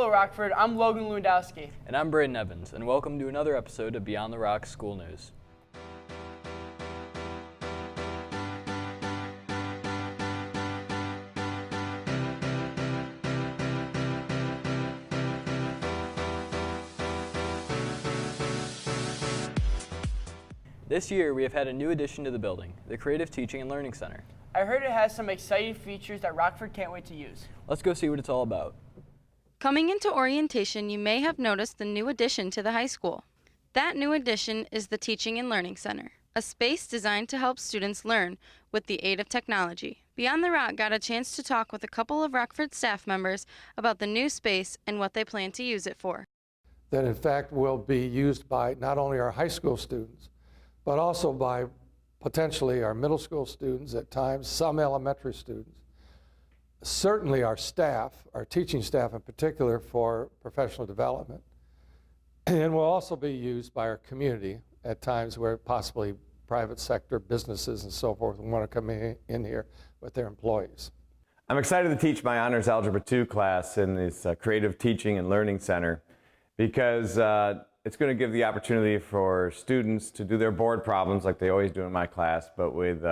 Hello Rockford, I'm Logan Lewandowski. And I'm Braden Evans, and welcome to another episode of Beyond the Rock School News. This year, we have had a new addition to the building, the Creative Teaching and Learning Center. I heard it has some exciting features that Rockford can't wait to use. Let's go see what it's all about. Coming into orientation, you may have noticed the new addition to the high school. That new addition is the Teaching and Learning Center, a space designed to help students learn with the aid of technology. Beyond the Rock got a chance to talk with a couple of Rockford staff members about the new space and what they plan to use it for. That in fact will be used by not only our high school students, but also by potentially our middle school students at times, some elementary students. Certainly our staff, our teaching staff in particular, for professional development. And will also be used by our community at times where possibly private sector businesses and so forth want to come in here with their employees. I'm excited to teach my Honors Algebra 2 class in this Creative Teaching and Learning Center because it's going to give the opportunity for students to do their board problems like they always do in my class, but with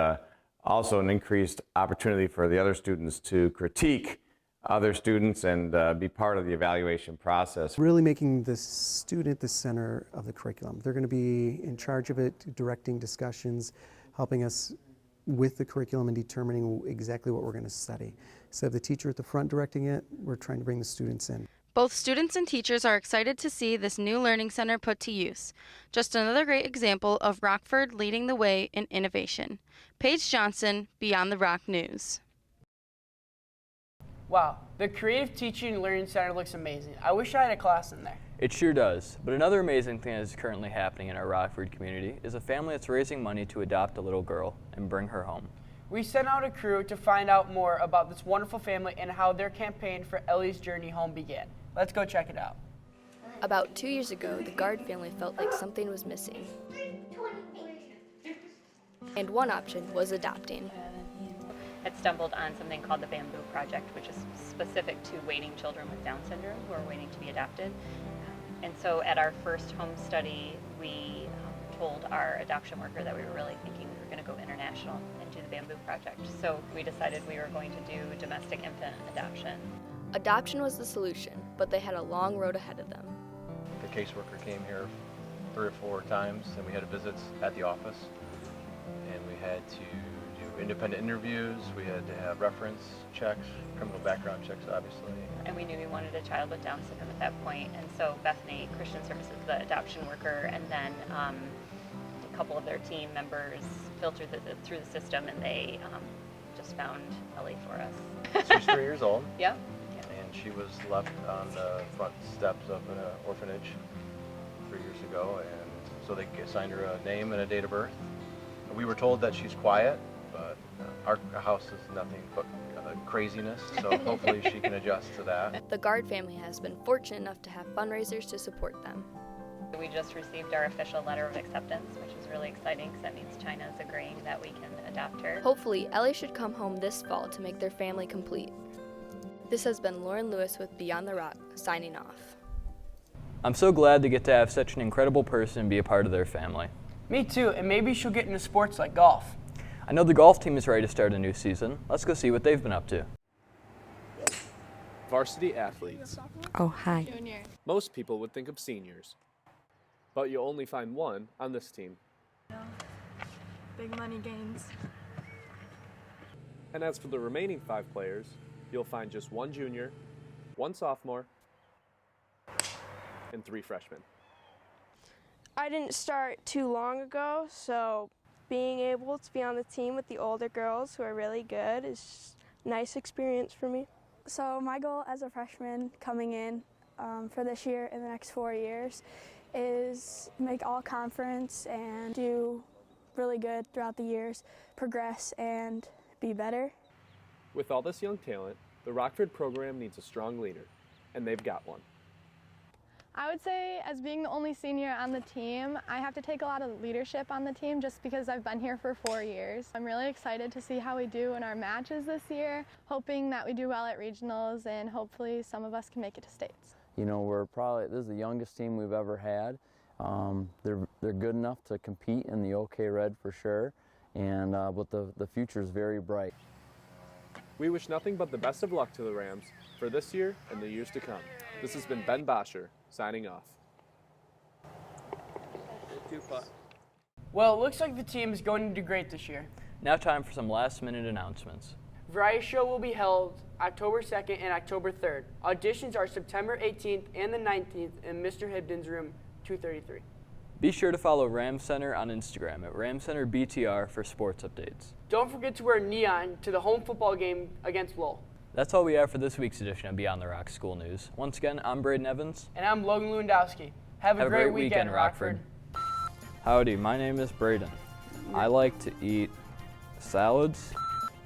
also an increased opportunity for the other students to critique other students and be part of the evaluation process. Really making the student the center of the curriculum. They're going to be in charge of it, directing discussions, helping us with the curriculum and determining exactly what we're going to study. Instead of the teacher at the front directing it, we're trying to bring the students in. Both students and teachers are excited to see this new learning center put to use. Just another great example of Rockford leading the way in innovation. Paige Johnson, Beyond the Rock News. Wow, the Creative Teaching and Learning Center looks amazing. I wish I had a class in there. It sure does, but another amazing thing that is currently happening in our Rockford community is a family that's raising money to adopt a little girl and bring her home. We sent out a crew to find out more about this wonderful family and how their campaign for Ellie's journey home began. Let's go check it out. About 2 years ago, the Guard family felt like something was missing. And one option was adopting. Had stumbled on something called the Bamboo Project, which is specific to waiting children with Down syndrome who are waiting to be adopted. And so at our first home study, we told our adoption worker that we were really thinking we were going to go international and do the Bamboo Project. So we decided we were going to do domestic infant adoption. Adoption was the solution, but they had a long road ahead of them. The caseworker came here 3 or 4 times, and we had visits at the office, and we had to do independent interviews, we had to have reference checks, criminal background checks, obviously. And we knew we wanted a child with Down syndrome at that point, and so Bethany Christian Services, the adoption worker, and then a couple of their team members filtered through the system, and they just found Ellie for us. She's 3 years old. Yeah. She was left on the front steps of an orphanage 3 years ago, and so they assigned her a name and a date of birth. We were told that she's quiet, but our house is nothing but craziness, so hopefully she can adjust to that. The Guard family has been fortunate enough to have fundraisers to support them. We just received our official letter of acceptance, which is really exciting because that means China is agreeing that we can adopt her. Hopefully, Ellie should come home this fall to make their family complete. This has been Lauren Lewis with Beyond the Rock, signing off. I'm so glad to get to have such an incredible person be a part of their family. Me too, and maybe she'll get into sports like golf. I know the golf team is ready to start a new season. Let's go see what they've been up to. Varsity athletes. Oh, hi. Most people would think of seniors, but you'll only find one on this team. Big money gains. And as for the remaining 5 players, you'll find just 1 junior, 1 sophomore, and 3 freshmen. I didn't start too long ago, so being able to be on the team with the older girls who are really good is a nice experience for me. So my goal as a freshman coming in for this year and the next 4 years is make all conference and do really good throughout the years, progress and be better. With all this young talent, the Rockford program needs a strong leader, and they've got one. I would say, as being the only senior on the team, I have to take a lot of leadership on the team just because I've been here for 4 years. I'm really excited to see how we do in our matches this year, hoping that we do well at regionals and hopefully some of us can make it to states. You know, this is the youngest team we've ever had. They're good enough to compete in the OK Red for sure, and but the future is very bright. We wish nothing but the best of luck to the Rams for this year and the years to come. This has been Ben Boscher, signing off. Well, it looks like the team is going to do great this year. Now time for some last-minute announcements. Variety show will be held October 2nd and October 3rd. Auditions are September 18th and the 19th in Mr. Hibden's room 233. Be sure to follow Ram Center on Instagram at RamCenterBTR for sports updates. Don't forget to wear neon to the home football game against Lowell. That's all we have for this week's edition of Beyond the Rock School News. Once again, I'm Braden Evans. And I'm Logan Lewandowski. Have a great weekend, Rockford. Howdy, my name is Braden. I like to eat salads.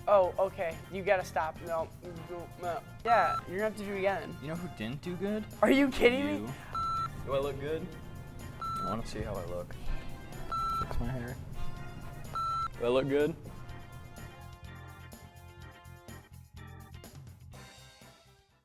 Oh, okay. You gotta stop. No. Yeah, you're gonna have to do it again. You know who didn't do good? Are you kidding me? Do I look good? I want to see how I look. Fix my hair. Do I look good?